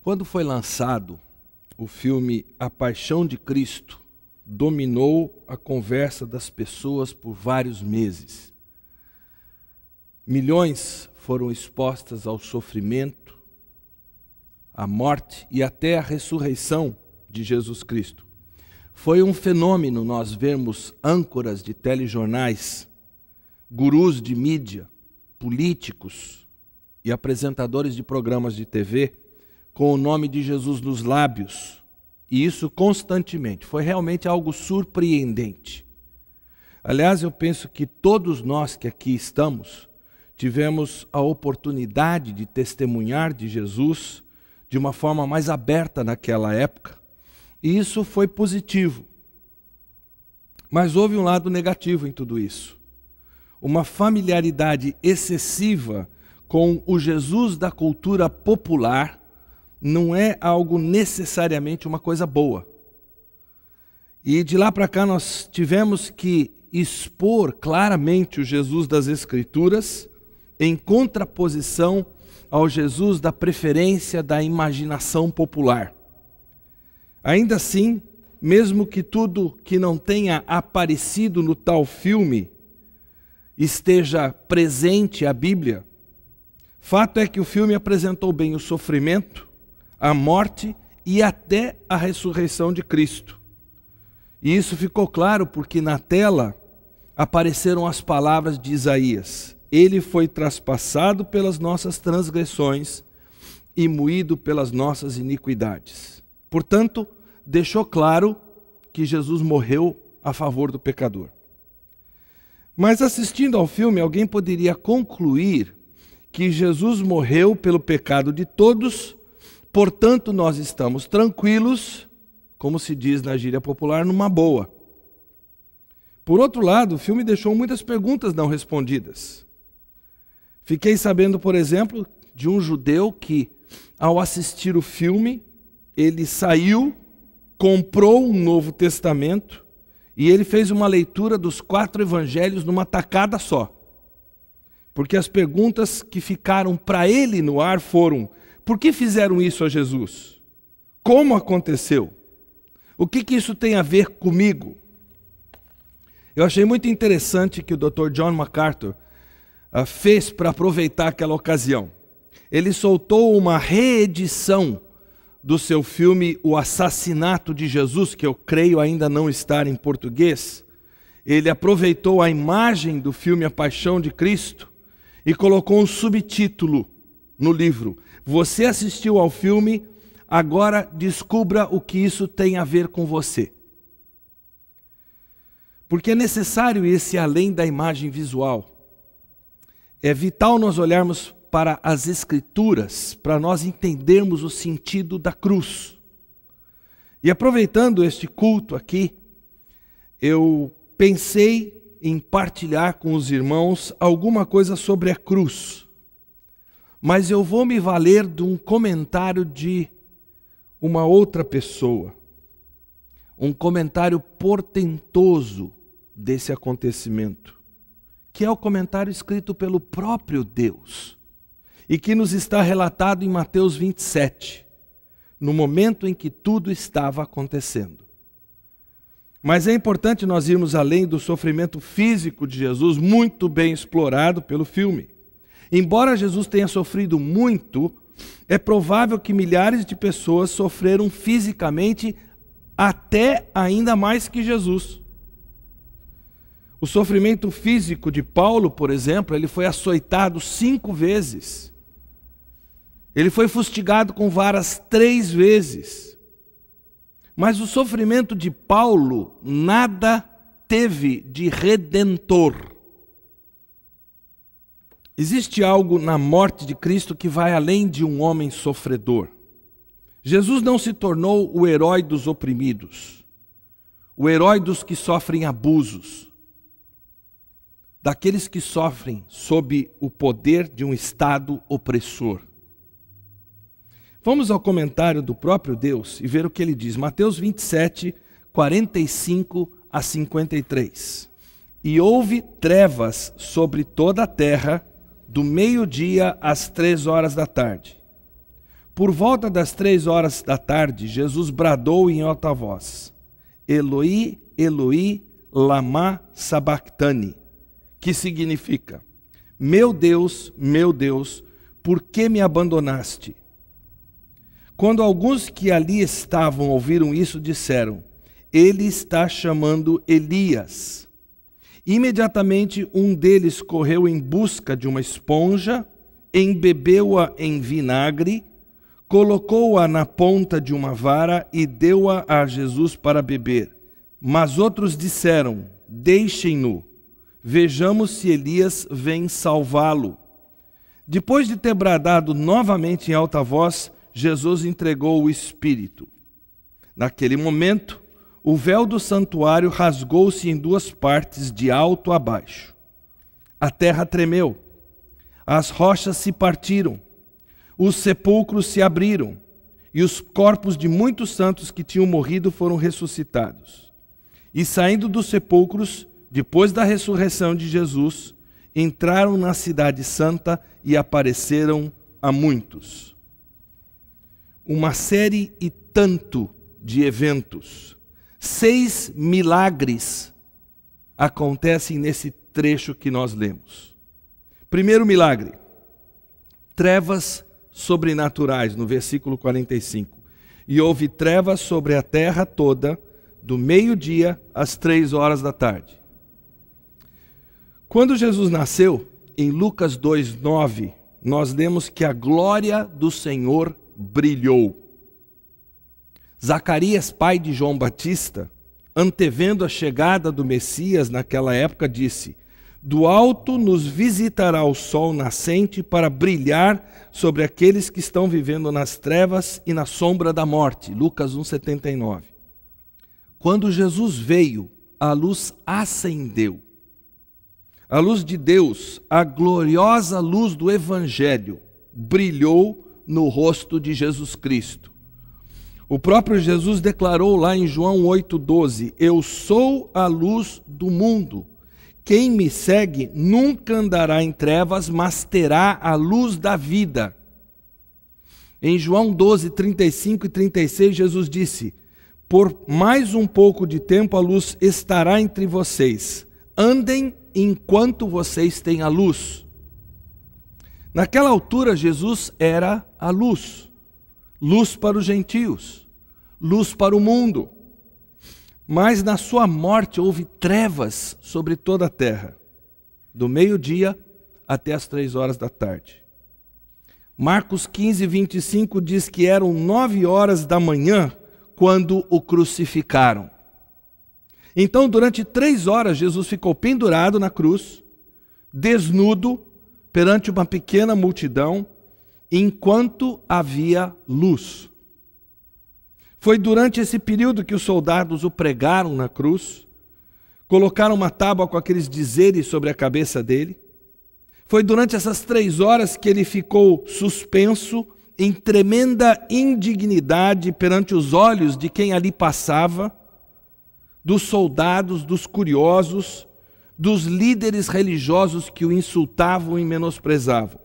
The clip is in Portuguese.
Quando foi lançado, o filme A Paixão de Cristo dominou a conversa das pessoas por vários meses. Milhões foram expostas ao sofrimento, à morte e até à ressurreição de Jesus Cristo. Foi um fenômeno nós vermos âncoras de telejornais, gurus de mídia, políticos e apresentadores de programas de TV com o nome de Jesus nos lábios, e isso constantemente. Foi realmente algo surpreendente. Aliás, eu penso que todos nós que aqui estamos tivemos a oportunidade de testemunhar de Jesus de uma forma mais aberta naquela época, e isso foi positivo. Mas houve um lado negativo em tudo isso. Uma familiaridade excessiva com o Jesus da cultura popular não é algo necessariamente uma coisa boa. E de lá para cá nós tivemos que expor claramente o Jesus das Escrituras em contraposição ao Jesus da preferência da imaginação popular. Ainda assim, mesmo que tudo que não tenha aparecido no tal filme esteja presente à Bíblia, fato é que o filme apresentou bem o sofrimento, a morte e até a ressurreição de Cristo. E isso ficou claro porque na tela apareceram as palavras de Isaías: Ele foi traspassado pelas nossas transgressões e moído pelas nossas iniquidades. Portanto, deixou claro que Jesus morreu a favor do pecador. Mas assistindo ao filme, alguém poderia concluir que Jesus morreu pelo pecado de todos, portanto nós estamos tranquilos, como se diz na gíria popular, numa boa. Por outro lado, o filme deixou muitas perguntas não respondidas. Fiquei sabendo, por exemplo, de um judeu que, ao assistir o filme, ele saiu, comprou um Novo Testamento e ele fez uma leitura dos 4 evangelhos numa tacada só. Porque as perguntas que ficaram para ele no ar foram: por que fizeram isso a Jesus? Como aconteceu? O que isso tem a ver comigo? Eu achei muito interessante que o Dr. John MacArthur fez para aproveitar aquela ocasião. Ele soltou uma reedição do seu filme O Assassinato de Jesus, que eu creio ainda não estar em português. Ele aproveitou a imagem do filme A Paixão de Cristo e colocou um subtítulo no livro: Você assistiu ao filme, agora descubra o que isso tem a ver com você. Porque é necessário esse além da imagem visual. É vital nós olharmos para as Escrituras, para nós entendermos o sentido da cruz. E aproveitando este culto aqui, eu pensei em partilhar com os irmãos alguma coisa sobre a cruz. Mas eu vou me valer de um comentário de uma outra pessoa. Um comentário portentoso desse acontecimento, que é o comentário escrito pelo próprio Deus e que nos está relatado em Mateus 27, no momento em que tudo estava acontecendo. Mas é importante nós irmos além do sofrimento físico de Jesus, muito bem explorado pelo filme. Embora Jesus tenha sofrido muito, é provável que milhares de pessoas sofreram fisicamente até ainda mais que Jesus. O sofrimento físico de Paulo, por exemplo, ele foi açoitado 5 vezes. Ele foi fustigado com varas 3 vezes. Mas o sofrimento de Paulo nada teve de redentor. Existe algo na morte de Cristo que vai além de um homem sofredor. Jesus não se tornou o herói dos oprimidos, o herói dos que sofrem abusos, daqueles que sofrem sob o poder de um Estado opressor. Vamos ao comentário do próprio Deus e ver o que ele diz. Mateus 27, 45 a 53. E houve trevas sobre toda a terra, do meio-dia às 3 horas da tarde. Por volta das 3 horas da tarde, Jesus bradou em alta voz: Eloi, Eloi, lama sabachthani, que significa: meu Deus, por que me abandonaste? Quando alguns que ali estavam ouviram isso, disseram: ele está chamando Elias. Imediatamente um deles correu em busca de uma esponja, embebeu-a em vinagre, colocou-a na ponta de uma vara e deu-a a Jesus para beber. Mas outros disseram: deixem-no, vejamos se Elias vem salvá-lo. Depois de ter bradado novamente em alta voz, Jesus entregou o Espírito. Naquele momento, o véu do santuário rasgou-se em 2 partes, de alto a baixo. A terra tremeu, as rochas se partiram, os sepulcros se abriram, e os corpos de muitos santos que tinham morrido foram ressuscitados. E saindo dos sepulcros, depois da ressurreição de Jesus, entraram na cidade santa e apareceram a muitos. Uma série e tanto de eventos. 6 milagres acontecem nesse trecho que nós lemos. Primeiro milagre, trevas sobrenaturais, no versículo 45. E houve trevas sobre a terra toda, do meio-dia às 3 horas da tarde. Quando Jesus nasceu, em Lucas 2:9, nós lemos que a glória do Senhor brilhou. Zacarias, pai de João Batista, antevendo a chegada do Messias naquela época, disse: do alto nos visitará o sol nascente para brilhar sobre aqueles que estão vivendo nas trevas e na sombra da morte. Lucas 1,79. Quando Jesus veio, a luz acendeu. A luz de Deus, a gloriosa luz do Evangelho, brilhou no rosto de Jesus Cristo. O próprio Jesus declarou lá em João 8,12: eu sou a luz do mundo. Quem me segue nunca andará em trevas, mas terá a luz da vida. Em João 12:35 e 36, Jesus disse: por mais um pouco de tempo a luz estará entre vocês. Andem enquanto vocês têm a luz. Naquela altura, Jesus era a luz. Luz para os gentios, luz para o mundo. Mas na sua morte houve trevas sobre toda a terra, do meio-dia até as 3 horas da tarde. Marcos 15:25 diz que eram 9 horas da manhã quando o crucificaram. Então, durante 3 horas, Jesus ficou pendurado na cruz, desnudo, perante uma pequena multidão, enquanto havia luz. Foi durante esse período que os soldados o pregaram na cruz, colocaram uma tábua com aqueles dizeres sobre a cabeça dele. Foi durante essas 3 horas que ele ficou suspenso, em tremenda indignidade perante os olhos de quem ali passava, dos soldados, dos curiosos, dos líderes religiosos que o insultavam e menosprezavam.